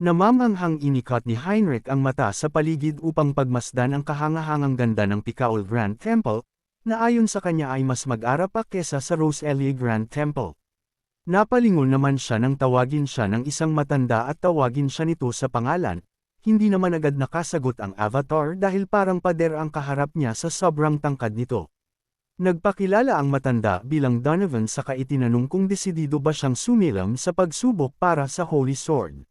Namamanghang inikat ni Heinrich ang mata sa paligid upang pagmasdan ang kahangahangang ganda ng Picaol Grand Temple, na ayon sa kanya ay mas mag-ara pa kesa sa Rose Ellie Grand Temple. Napalingon naman siya nang tawagin siya ng isang matanda at tawagin siya nito sa pangalan, hindi naman agad nakasagot ang avatar dahil parang pader ang kaharap niya sa sobrang tangkad nito. Nagpakilala ang matanda bilang Donovan saka itinanong kung desidido ba siyang sumilam sa pagsubok para sa Holy Sword.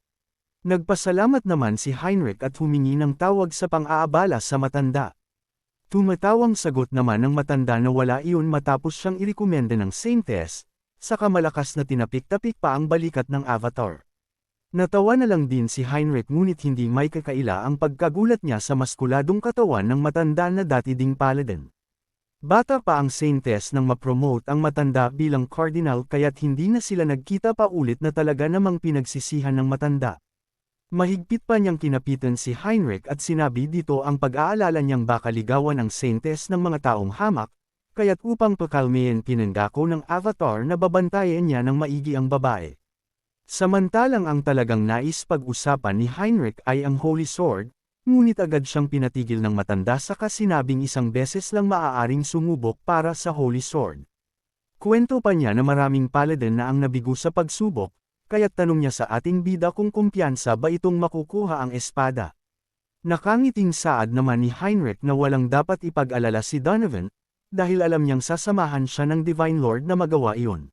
Nagpasalamat naman si Heinrich at humingi ng tawag sa pang-aabala sa matanda. Tumatawang sagot naman ng matanda na wala iyon matapos siyang irekomenda ng Saintess, saka malakas na tinapik-tapik pa ang balikat ng avatar. Natawa na lang din si Heinrich ngunit hindi may kakaila ang pagkagulat niya sa maskuladong katawan ng matanda na dati ding paladin. Bata pa ang Saintess nang mapromote ang matanda bilang cardinal kaya't hindi na sila nagkita pa ulit na talaga namang pinagsisihan ng matanda. Mahigpit pa niyang kinapitan si Heinrich at sinabi dito ang pag-aalala niyang baka ligawan ang Saintess ng mga taong hamak, kaya't upang pakalmayan pinangako ng avatar na babantayan niya ng maigi ang babae. Samantalang ang talagang nais pag-usapan ni Heinrich ay ang Holy Sword, ngunit agad siyang pinatigil ng matanda saka sinabing isang beses lang maaaring sumubok para sa Holy Sword. Kwento pa niya na maraming paladin na ang nabigo sa pagsubok, kaya't tanong niya sa ating bida kung kumpiyansa ba itong makukuha ang espada. Nakangiting saad naman ni Heinrich na walang dapat ipag-alala si Donovan, dahil alam niyang sasamahan siya ng Divine Lord na magawa iyon.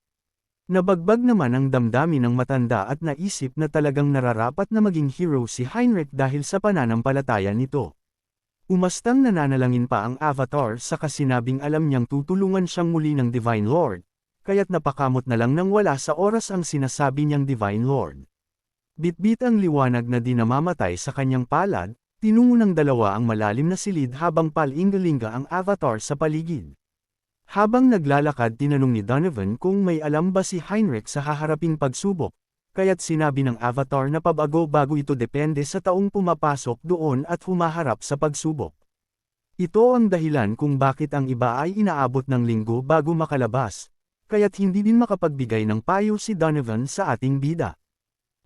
Nabagbag naman ang damdamin ng matanda at naisip na talagang nararapat na maging hero si Heinrich dahil sa pananampalataya nito. Umastang nananalangin pa ang avatar saka sinabing alam niyang tutulungan siyang muli ng Divine Lord, kaya't napakamot na lang nang wala sa oras ang sinasabi niyang Divine Lord. Bitbit ang liwanag na di namamatay sa kanyang palad, tinungo ng dalawa ang malalim na silid habang palingalinga ang avatar sa paligid. Habang naglalakad tinanong ni Donovan kung may alam ba si Heinrich sa haharaping pagsubok, kaya't sinabi ng avatar na pabago-bago ito depende sa taong pumapasok doon at humaharap sa pagsubok. Ito ang dahilan kung bakit ang iba ay inaabot ng linggo bago makalabas, kaya't hindi din makapagbigay ng payo si Donovan sa ating bida.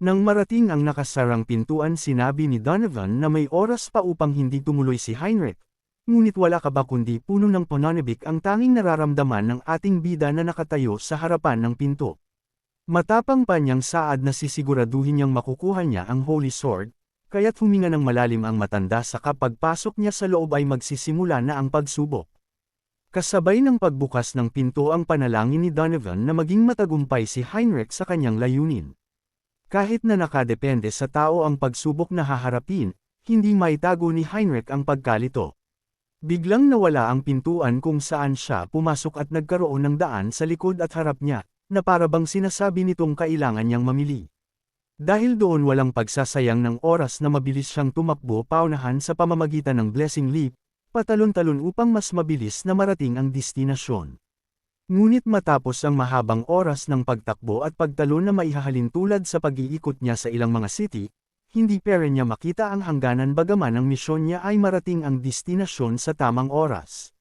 Nang marating ang nakasarang pintuan sinabi ni Donovan na may oras pa upang hindi tumuloy si Heinrich, ngunit wala ka ba kundi puno ng pananabik ang tanging nararamdaman ng ating bida na nakatayo sa harapan ng pinto. Matapang pa niyang saad na sisiguraduhin niyang makukuha niya ang Holy Sword, kaya't huminga ng malalim ang matanda sa kapagpasok niya sa loob ay magsisimula na ang pagsubok. Kasabay ng pagbukas ng pinto ang panalangin ni Donovan na maging matagumpay si Heinrich sa kanyang layunin. Kahit na nakadepende sa tao ang pagsubok na haharapin, hindi maitago ni Heinrich ang pagkalito. Biglang nawala ang pintuan kung saan siya pumasok at nagkaroon ng daan sa likod at harap niya, na parabang sinasabi nitong kailangan niyang mamili. Dahil doon walang pagsasayang ng oras na mabilis siyang tumakbo paunahan sa pamamagitan ng Blessing Leap, patalon-talon upang mas mabilis na marating ang destinasyon. Ngunit matapos ang mahabang oras ng pagtakbo at pagtalon na maihahalin tulad sa pag-iikot niya sa ilang mga city, hindi pa rin niya makita ang hangganan bagaman ang misyon niya ay marating ang destinasyon sa tamang oras.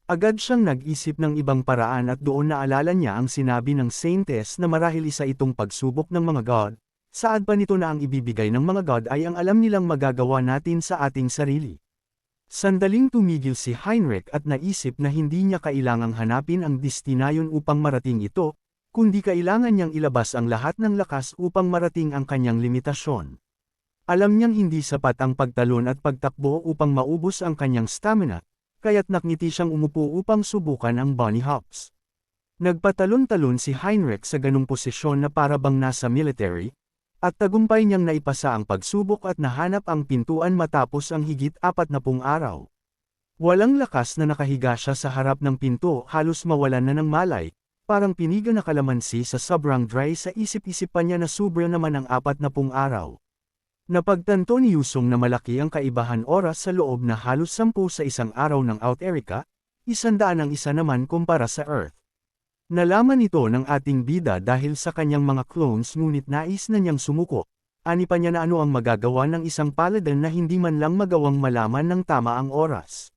Agad siyang nag-isip ng ibang paraan at doon naalala niya ang sinabi ng Saintess na marahil isa itong pagsubok ng mga god, saad pa nito na ang ibibigay ng mga god ay ang alam nilang magagawa natin sa ating sarili. Sandaling tumigil si Heinrich at naisip na hindi niya kailangang hanapin ang destinayon upang marating ito, kundi kailangan niyang ilabas ang lahat ng lakas upang marating ang kanyang limitasyon. Alam niyang hindi sapat ang pagtalon at pagtakbo upang maubos ang kanyang stamina, kaya't nakngiti siyang umupo upang subukan ang bunny hops. Nagpatalon-talon si Heinrich sa ganung posisyon na parabang nasa military, at tagumpay niyang naipasa ang pagsubok at nahanap ang pintuan matapos ang higit 40 araw. Walang lakas na nakahiga siya sa harap ng pinto halos mawalan na ng malay, parang piniga na kalamansi sa sobrang dry sa isip-isip pa niya na sobra naman ang 40 araw. Napagtanto ni Yusong na malaki ang kaibahan oras sa loob na halos 10 sa isang araw ng Out Erica, 100 ang isa naman kumpara sa Earth. Nalaman ito ng ating bida dahil sa kanyang mga clones ngunit nais na niyang sumuko, ani pa niya na ano ang magagawa ng isang paladin na hindi man lang magawang malaman ng tama ang oras.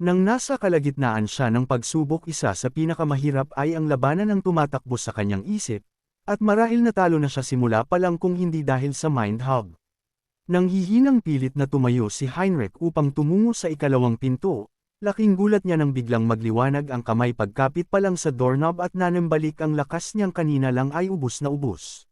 Nang nasa kalagitnaan siya ng pagsubok isa sa pinakamahirap ay ang labanan ng tumatakbo sa kanyang isip, at marahil natalo na siya simula pa lang kung hindi dahil sa Mind Hub. Nang hihinang pilit na tumayo si Heinrich upang tumungo sa ikalawang pinto, laking gulat niya nang biglang magliwanag ang kamay pagkapit pa lang sa doorknob at nanambalik ang lakas niyang kanina lang ay ubos na ubos.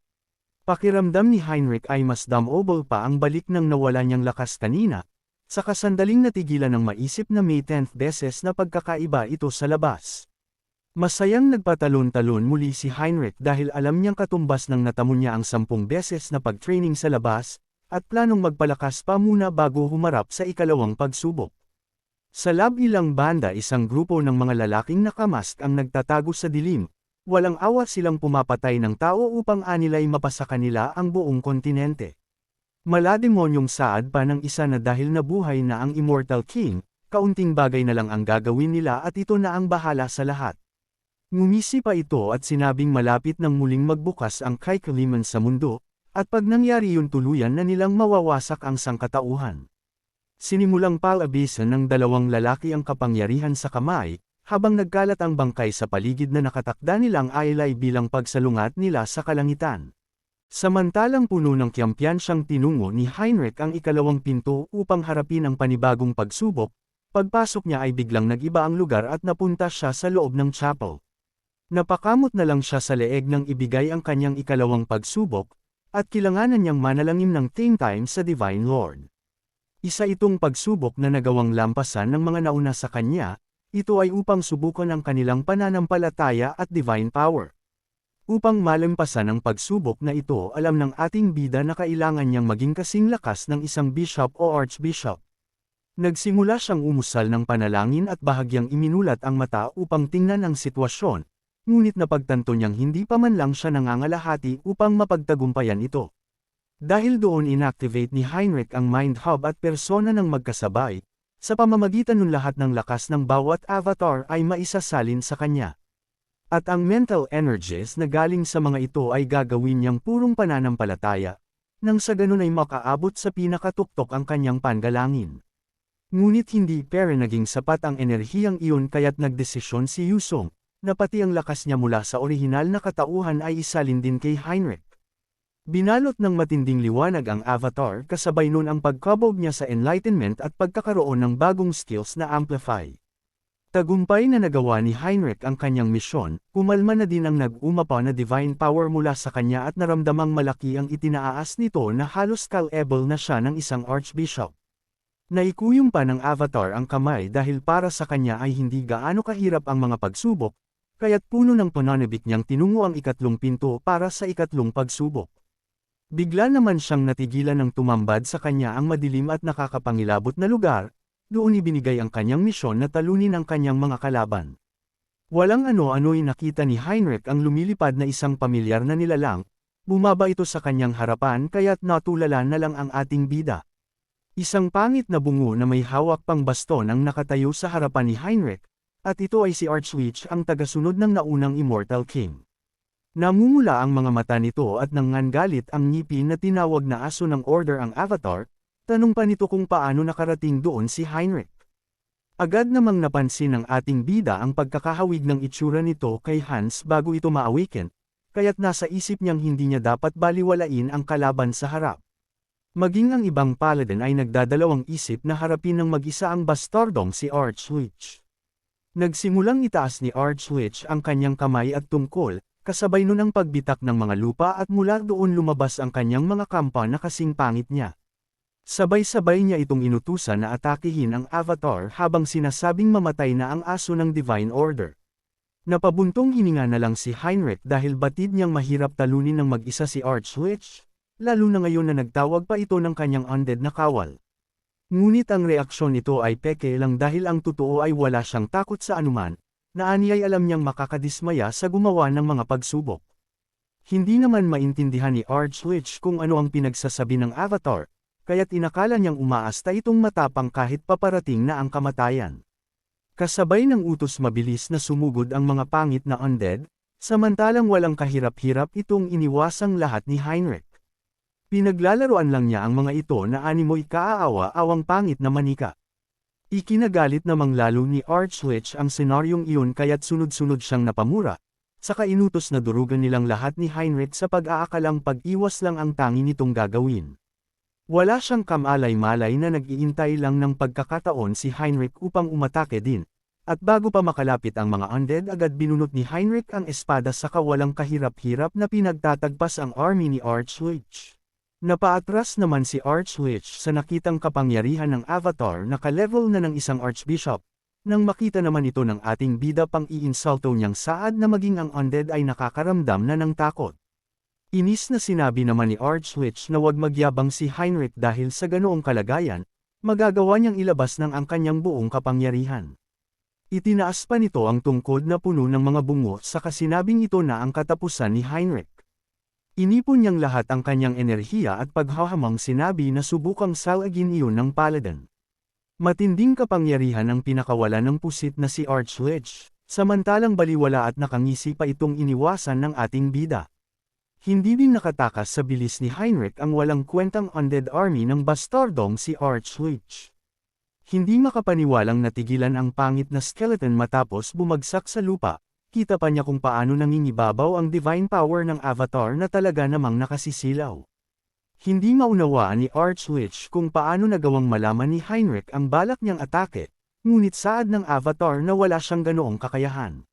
Pakiramdam ni Heinrich ay mas damobol pa ang balik nang nawala niyang lakas kanina, saka sandaling natigilan ng maisip na may 10th beses na pagkakaiba ito sa labas. Masayang nagpatalon-talon muli si Heinrich dahil alam niyang katumbas ng natamo niya ang 10 beses na pag-training sa labas, at planong magpalakas pa muna bago humarap sa ikalawang pagsubok. Sa labilang banda isang grupo ng mga lalaking nakamask ang nagtatago sa dilim, walang awa silang pumapatay ng tao upang anilay mapasa kanila ang buong kontinente. Malademonyong saad pa ng isa na dahil nabuhay na ang Immortal King, kaunting bagay na lang ang gagawin nila at ito na ang bahala sa lahat. Ngumisi pa ito at sinabing malapit nang muling magbukas ang kaikaliman sa mundo, at pag nangyari yun tuluyan na nilang mawawasak ang sangkatauhan. Sinimulang palabisan ng dalawang lalaki ang kapangyarihan sa kamay, habang nagkalat ang bangkay sa paligid na nakatakda nilang aylay bilang pagsalungat nila sa kalangitan. Samantalang puno ng kiyampiyansang tinungo ni Heinrich ang ikalawang pinto upang harapin ang panibagong pagsubok, pagpasok niya ay biglang nag-iba ang lugar at napunta siya sa loob ng chapel. Napakamot na lang siya sa leeg nang ibigay ang kanyang ikalawang pagsubok, at kailanganan niyang manalangin ng 10 times sa Divine Lord. Isa itong pagsubok na nagawang lampasan ng mga nauna sa kanya, ito ay upang subukan ang kanilang pananampalataya at divine power. Upang malampasan ang pagsubok na ito alam ng ating bida na kailangan niyang maging kasing lakas ng isang bishop o archbishop. Nagsimula siyang umusal ng panalangin at bahagyang iminulat ang mata upang tingnan ang sitwasyon, ngunit napagtanto niyang hindi pa man lang siya nangangalahati upang mapagtagumpayan ito. Dahil doon inactivate ni Heinrich ang Mind Hub at persona ng magkasabay, sa pamamagitan ng lahat ng lakas ng bawat avatar ay maisasalin sa kanya. At ang mental energies na galing sa mga ito ay gagawin niyang purong pananampalataya, nang sa ganun ay makaabot sa pinakatuktok ang kanyang pangalangin. Ngunit hindi pero naging sapat ang enerhiyang iyon kaya't nagdesisyon si Yusong, na pati ang lakas niya mula sa orihinal na katauhan ay isalin din kay Heinrich. Binalot ng matinding liwanag ang avatar kasabay nun ang pagkabog niya sa enlightenment at pagkakaroon ng bagong skills na amplify. Tagumpay na nagawa ni Heinrich ang kanyang misyon, kumalma na din ang nag-umapa na divine power mula sa kanya at naramdamang malaki ang itinaas nito na halos ka-level na siya ng isang archbishop. Naikuyong pa ng avatar ang kamay dahil para sa kanya ay hindi gaano kahirap ang mga pagsubok, kaya't puno ng pananabik niyang tinungo ang ikatlong pinto para sa ikatlong pagsubok. Bigla naman siyang natigilan ng tumambad sa kanya ang madilim at nakakapangilabot na lugar, doon ibinigay ang kanyang misyon na talunin ang kanyang mga kalaban. Walang ano-ano'y nakita ni Heinrich ang lumilipad na isang pamilyar na nilalang, bumaba ito sa kanyang harapan kaya't natulala na lang ang ating bida. Isang pangit na bungo na may hawak pang baston ang nakatayo sa harapan ni Heinrich, at ito ay si Archwitch ang tagasunod ng naunang Immortal King. Namumula ang mga mata nito at nangangalit ang ngipin na tinawag na aso ng order ang avatar, tanong pa nito kung paano nakarating doon si Heinrich. Agad namang napansin ng ating bida ang pagkakahawig ng itsura nito kay Hans bago ito ma-awaken, kaya't nasa isip niyang hindi niya dapat baliwalain ang kalaban sa harap. Maging ang ibang paladin ay nagdadalawang isip na harapin ng mag-isa ang bastardong si Archwitch. Nagsimulang itaas ni Archwitch ang kanyang kamay at tungkol, kasabay nun ang pagbitak ng mga lupa at mula doon lumabas ang kanyang mga kampa na kasing pangit niya. Sabay-sabay niya itong inutusan na atakihin ang avatar habang sinasabing mamatay na ang aso ng Divine Order. Napabuntong hininga na lang si Heinrich dahil batid niyang mahirap talunin ng mag-isa si Archwitch, lalo na ngayon na nagtawag pa ito ng kanyang undead na kawal. Ngunit ang reaksyon nito ay peke lang dahil ang totoo ay wala siyang takot sa anuman, na ani ay alam niyang makakadismaya sa gumawa ng mga pagsubok. Hindi naman maintindihan ni Archwitch kung ano ang pinagsasabi ng avatar, kaya't inakala niyang umaasta itong matapang kahit paparating na ang kamatayan. Kasabay ng utos mabilis na sumugod ang mga pangit na undead, samantalang walang kahirap-hirap itong iniwasang lahat ni Heinrich. Pinaglalaroan lang niya ang mga ito na animoy kaaawa-awang pangit na manika. Ikinagalit namang lalo ni Archwitch ang senaryong iyon kaya't sunod-sunod siyang napamura, saka inutos na durugan nilang lahat ni Heinrich sa pag-aakalang pag-iwas lang ang tangi nitong gagawin. Wala siyang kamalay-malay na nag-iintay lang ng pagkakataon si Heinrich upang umatake din. At bago pa makalapit ang mga undead agad binunot ni Heinrich ang espada sa kawalang kahirap-hirap na pinagtatagpas ang army ni Archwitch. Napaatras naman si Archwitch sa nakitang kapangyarihan ng Avatar na ka-level na ng isang Archbishop. Nang makita naman ito ng ating bida pang iinsulto niyang saad na maging ang undead ay nakakaramdam na ng takot. Inis na sinabi naman ni Archwitch na wag magyabang si Heinrich dahil sa ganoong kalagayan, magagawa niyang ilabas ng ang kanyang buong kapangyarihan. Itinaas pa nito ang tungkod na puno ng mga bungo saka sinabing ito na ang katapusan ni Heinrich. Inipon niyang lahat ang kanyang enerhiya at paghahamang sinabi na subukang salagin iyon ng Paladin. Matinding kapangyarihan ang pinakawala ng pusit na si Archwitch, samantalang baliwala at nakangisi pa itong iniwasan ng ating bida. Hindi din nakatakas sa bilis ni Heinrich ang walang kwentang undead army ng bastardong si Archwitch. Hindi makapaniwalang natigilan ang pangit na skeleton matapos bumagsak sa lupa, kita pa niya kung paano nangingibabaw ang divine power ng Avatar na talaga namang nakasisilaw. Hindi maunawaan ni Archwitch kung paano nagawang malaman ni Heinrich ang balak niyang atake, ngunit saad ng Avatar na wala siyang ganoong kakayahan.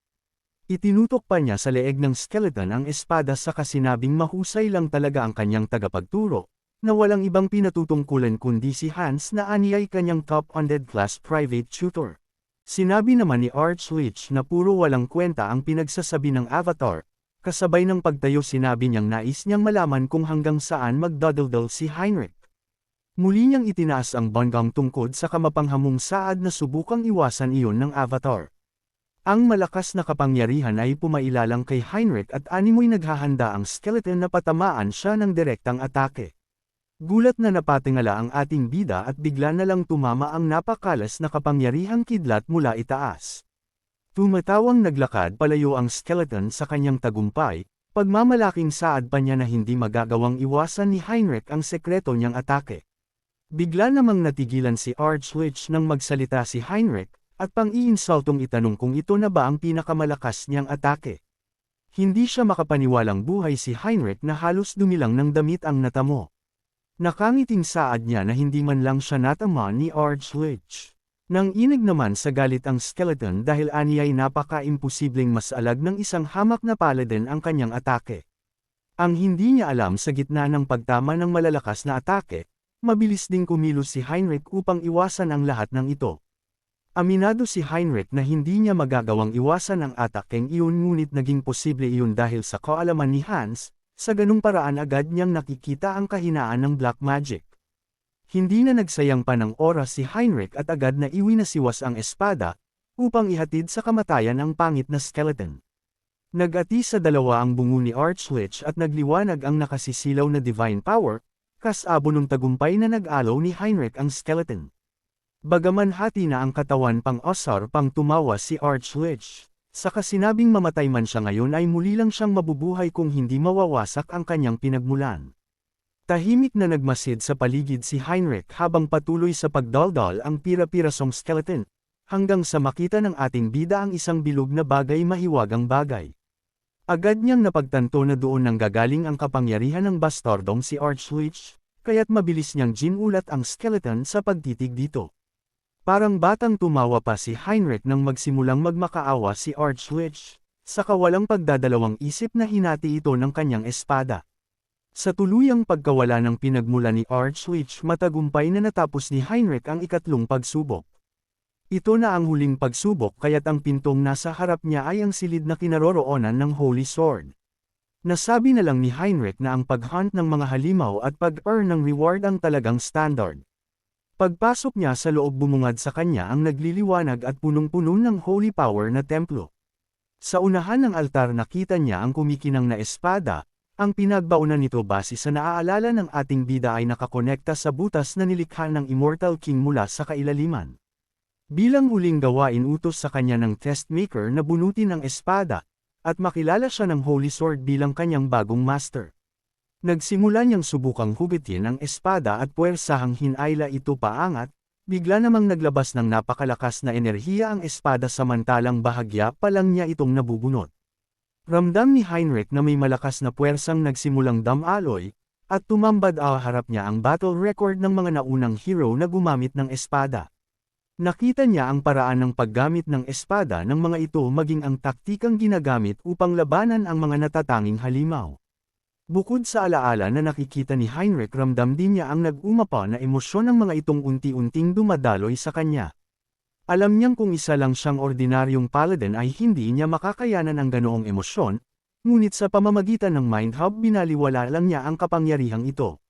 Itinutok pa niya sa leeg ng skeleton ang espada saka sinabing mahusay lang talaga ang kanyang tagapagturo, na walang ibang pinatutungkulan kundi si Hans na aniyay kanyang top undead class private tutor. Sinabi naman ni Archwitch na puro walang kwenta ang pinagsasabi ng Avatar, kasabay ng pagtayo sinabi niyang nais niyang malaman kung hanggang saan magdadaldal si Heinrich. Muli niyang itinaas ang banggang tungkod sa kamapanghamong saad na subukang iwasan iyon ng Avatar. Ang malakas na kapangyarihan ay pumailalang kay Heinrich at animoy naghahanda ang skeleton na patamaan siya ng direktang atake. Gulat na napatingala ang ating bida at bigla na lang tumama ang napakalas na kapangyarihang kidlat mula itaas. Tumatawang naglakad palayo ang skeleton sa kanyang tagumpay, pagmamalaking saad pa niya na hindi magagawang iwasan ni Heinrich ang sekreto niyang atake. Bigla namang natigilan si Archwitch nang magsalita si Heinrich, at pang-iinsultong itanong kung ito na ba ang pinakamalakas niyang atake. Hindi siya makapaniwalang buhay si Heinrich na halos dumilang ng damit ang natamo. Nakangiting saad niya na hindi man lang siya natama ni Archwitch. Nang inig naman sa galit ang skeleton dahil aniyay napaka-imposibleng masalag ng isang hamak na paladin ang kanyang atake. Ang hindi niya alam sa gitna ng pagtama ng malalakas na atake, mabilis ding kumilos si Heinrich upang iwasan ang lahat ng ito. Aminado si Heinrich na hindi niya magagawang iwasan ang atakeng iyon ngunit naging posible iyon dahil sa kaalaman ni Hans, sa ganung paraan agad niyang nakikita ang kahinaan ng black magic. Hindi na nagsayang pa ng oras si Heinrich at agad na iwinasiwas ang espada, upang ihatid sa kamatayan ang pangit na skeleton. Nag-ati sa dalawa ang bungo ni Archwitch at nagliwanag ang nakasisilaw na divine power, kasabo ng tagumpay na nag-alaw ni Heinrich ang skeleton. Bagaman hati na ang katawan pang-osar pang tumawa si Archwitch, saka sinabing mamatay man siya ngayon ay muli lang siyang mabubuhay kung hindi mawawasak ang kanyang pinagmulan. Tahimik na nagmasid sa paligid si Heinrich habang patuloy sa pagdaldal ang pira-pirasong skeleton, hanggang sa makita ng ating bida ang isang bilog na bagay mahiwagang bagay. Agad niyang napagtanto na doon nang gagaling ang kapangyarihan ng bastardong si Archwitch, kaya't mabilis niyang ginulat ang skeleton sa pagtitig dito. Parang batang tumawa pa si Heinrich nang magsimulang magmakaawa si Archwitch, saka walang pagdadalawang isip na hinati ito ng kanyang espada. Sa tuluyang pagkawala ng pinagmula ni Archwitch matagumpay na natapos ni Heinrich ang ikatlong pagsubok. Ito na ang huling pagsubok kaya't ang pintong nasa harap niya ay ang silid na kinaroroonan ng Holy Sword. Nasabi na lang ni Heinrich na ang pag-hunt ng mga halimaw at pag-earn ng reward ang talagang standard. Pagpasok niya sa loob bumungad sa kanya ang nagliliwanag at punong-puno ng holy power na templo. Sa unahan ng altar nakita niya ang kumikinang na espada, ang pinagbaunan nito base sa naaalala ng ating bida ay nakakonekta sa butas na nilikha ng Immortal King mula sa kailaliman. Bilang huling gawain utos sa kanya ng Testmaker na bunutin ang espada, at makilala siya ng Holy Sword bilang kanyang bagong master. Nagsimula niyang subukang hugitin ang espada at puwersahang hinayla ito paangat, bigla namang naglabas ng napakalakas na enerhiya ang espada samantalang bahagya pa lang niya itong nabubunot. Ramdam ni Heinrich na may malakas na puwersang nagsimulang damaloy, At tumambad harap niya ang battle record ng mga naunang hero na gumamit ng espada. Nakita niya ang paraan ng paggamit ng espada ng mga ito maging ang taktikang ginagamit upang labanan ang mga natatanging halimaw. Bukod sa alaala na nakikita ni Heinrich, ramdam din niya ang nag-umapa na emosyon ng mga itong unti-unting dumadaloy sa kanya. Alam niyang kung isa lang siyang ordinaryong paladin ay hindi niya makakayanan ang ganoong emosyon, ngunit sa pamamagitan ng Mind Hub binaliwala lang niya ang kapangyarihang ito.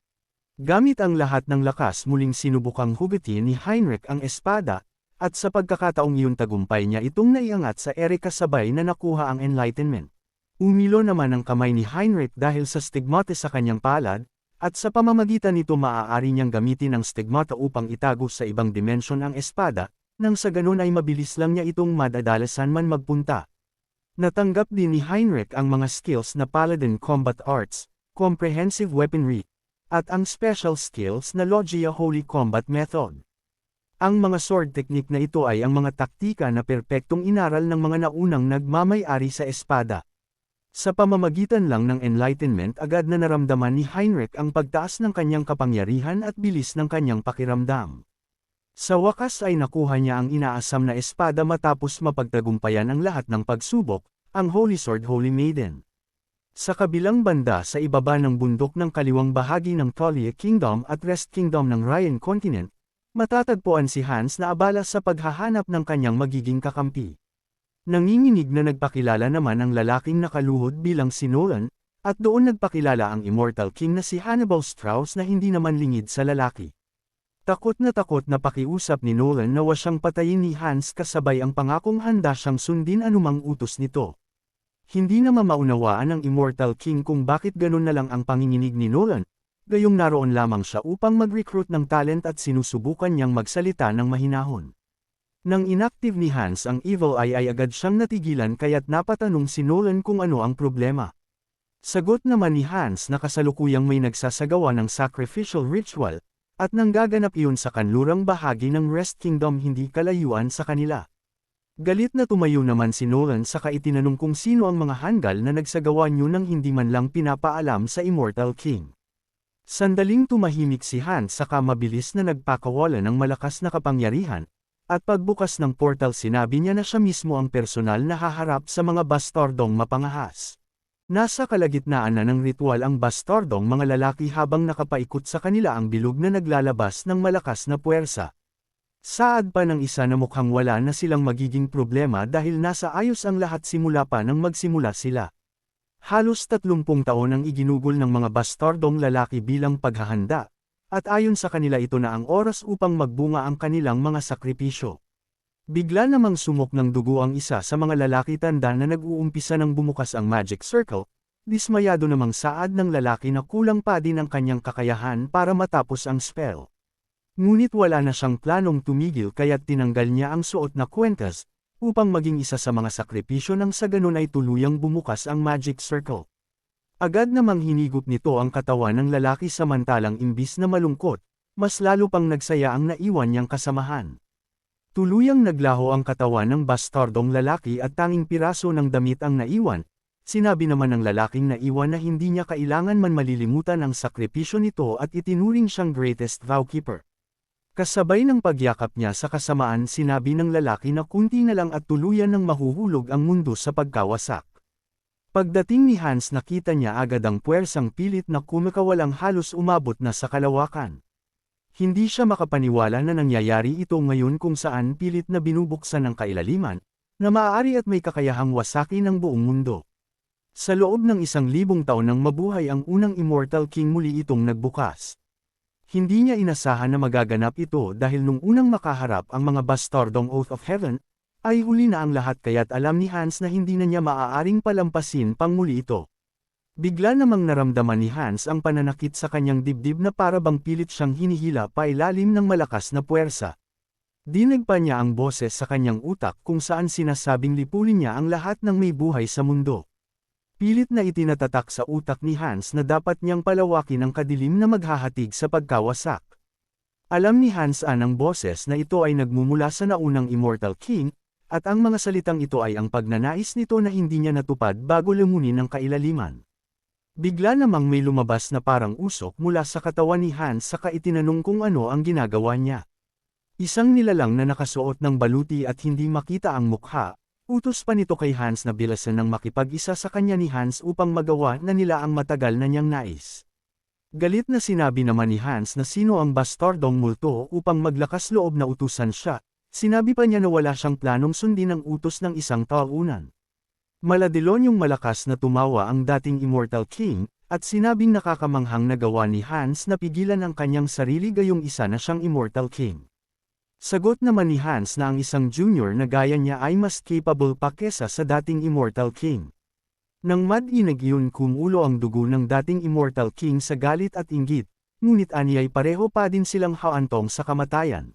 Gamit ang lahat ng lakas muling sinubukang hugutin ni Heinrich ang espada, at sa pagkakataong iyon tagumpay niya itong naiangat sa ere kasabay na nakuha ang enlightenment. Umilo naman ang kamay ni Heinrich dahil sa stigmata sa kanyang palad, at sa pamamagitan nito maaari niyang gamitin ang stigmata upang itago sa ibang dimensyon ang espada, nang sa ganun ay mabilis lang niya itong madadalasan man magpunta. Natanggap din ni Heinrich ang mga skills na Paladin Combat Arts, Comprehensive Weaponry, at ang special skills na Logia Holy Combat Method. Ang mga sword technique na ito ay ang mga taktika na perpektong inaral ng mga naunang nagmamay-ari sa espada. Sa pamamagitan lang ng enlightenment agad na naramdaman ni Heinrich ang pagtaas ng kanyang kapangyarihan at bilis ng kanyang pakiramdam. Sa wakas ay nakuha niya ang inaasam na espada matapos mapagtagumpayan ang lahat ng pagsubok, ang Holy Sword Holy Maiden. Sa kabilang banda sa ibaba ng bundok ng kaliwang bahagi ng Thalia Kingdom at Rest Kingdom ng Ryan Continent, matatagpuan si Hans na abala sa paghahanap ng kanyang magiging kakampi. Nanginginig na nagpakilala naman ang lalaking nakaluhod bilang si Nolan, at doon nagpakilala ang Immortal King na si Hannibal Strauss na hindi naman lingid sa lalaki. Takot na pakiusap ni Nolan na wasyang patayin ni Hans kasabay ang pangakong handa siyang sundin anumang utos nito. Hindi na maunawaan ng Immortal King kung bakit ganun na lang ang panginginig ni Nolan, gayong naroon lamang siya upang mag-recruit ng talent at sinusubukan niyang magsalita ng mahinahon. Nang inactive ni Hans ang Evil Eye ay agad siyang natigilan kaya't napatanong si Nolan kung ano ang problema. Sagot naman ni Hans na kasalukuyang may nagsasagawa ng sacrificial ritual, at nanggaganap iyon sa kanlurang bahagi ng Rest Kingdom hindi kalayuan sa kanila. Galit na tumayo naman si Nolan saka itinanong kung sino ang mga hanggal na nagsagawa niyo nang hindi man lang pinapaalam sa Immortal King. Sandaling tumahimik si Hans saka mabilis na nagpakawala ng malakas na kapangyarihan, at pagbukas ng portal sinabi niya na siya mismo ang personal na haharap sa mga bastardong mapangahas. Nasa kalagitnaan na ng ritual ang bastardong mga lalaki habang nakapaikot sa kanila ang bilog na naglalabas ng malakas na puwersa. Saad pa ng isa na mukhang wala na silang magiging problema dahil nasa ayos ang lahat simula pa nang magsimula sila. Halos 30 taon ang iginugol ng mga bastardong lalaki bilang paghahanda, at ayon sa kanila ito na ang oras upang magbunga ang kanilang mga sakripisyo. Bigla namang sumok ng dugo ang isa sa mga lalaki tanda na nag-uumpisa ng bumukas ang magic circle, dismayado namang saad ng lalaki na kulang pa din ang kanyang kakayahan para matapos ang spell. Ngunit wala na siyang planong tumigil kaya't tinanggal niya ang suot na kwentas, upang maging isa sa mga sakripisyo nang sa ganun ay tuluyang bumukas ang magic circle. Agad namang hinigop nito ang katawan ng lalaki samantalang imbis na malungkot, mas lalo pang nagsaya ang naiwan niyang kasamahan. Tuluyang naglaho ang katawan ng bastardong lalaki at tanging piraso ng damit ang naiwan. Sinabi naman ng lalaking naiwan na hindi niya kailangan man malilimutan ang sakripisyo nito at itinuring siyang greatest vowkeeper. Kasabay ng pagyakap niya sa kasamaan sinabi ng lalaki na kunti na lang at tuluyan ng mahuhulog ang mundo sa pagkawasak. Pagdating ni Hans nakita niya agad ang puwersang pilit na kumakawalang halos umabot na sa kalawakan. Hindi siya makapaniwala na nangyayari ito ngayon kung saan pilit na binubuksan ng kailaliman, na maaari at may kakayahang wasakin ng buong mundo. Sa loob ng 1,000 taon nang mabuhay ang unang Immortal King muli itong nagbukas. Hindi niya inasahan na magaganap ito dahil nung unang makaharap ang mga bastardong Oath of Heaven, ay huli na ang lahat kaya't alam ni Hans na hindi na niya maaaring palampasin pang muli ito. Bigla namang naramdaman ni Hans ang pananakit sa kanyang dibdib na para bang pilit siyang hinihila pa ilalim ng malakas na puwersa. Dinig pa niya ang boses sa kanyang utak kung saan sinasabing lipulin niya ang lahat ng may buhay sa mundo. Pilit na itinatatak sa utak ni Hans na dapat niyang palawakin ang kadilim na maghahatig sa pagkawasak. Alam ni Hans ang boses na ito ay nagmumula sa naunang Immortal King, at ang mga salitang ito ay ang pagnanais nito na hindi niya natupad bago lumunin ng kailaliman. Bigla namang may lumabas na parang usok mula sa katawan ni Hans saka itinanong kung ano ang ginagawa niya. Isang nilalang na nakasuot ng baluti at hindi makita ang mukha, utos pa nito kay Hans na bilasan ng makipag-isa sa kanya ni Hans upang magawa na nila ang matagal na niyang nais. Galit na sinabi naman ni Hans na sino ang bastardong multo upang maglakas loob na utusan siya, sinabi pa niya na wala siyang planong sundin ang utos ng isang taunan. Maladilon yung malakas na tumawa ang dating Immortal King, at sinabing nakakamanghang nagawa ni Hans na pigilan ang kanyang sarili gayong isa na siyang Immortal King. Sagot naman ni Hans na ang isang junior na gaya niya ay mas capable pa kesa sa dating Immortal King. Nang mad-inag yun kumulo ang dugo ng dating Immortal King sa galit at inggit, ngunit aniyay pareho pa din silang haantong sa kamatayan.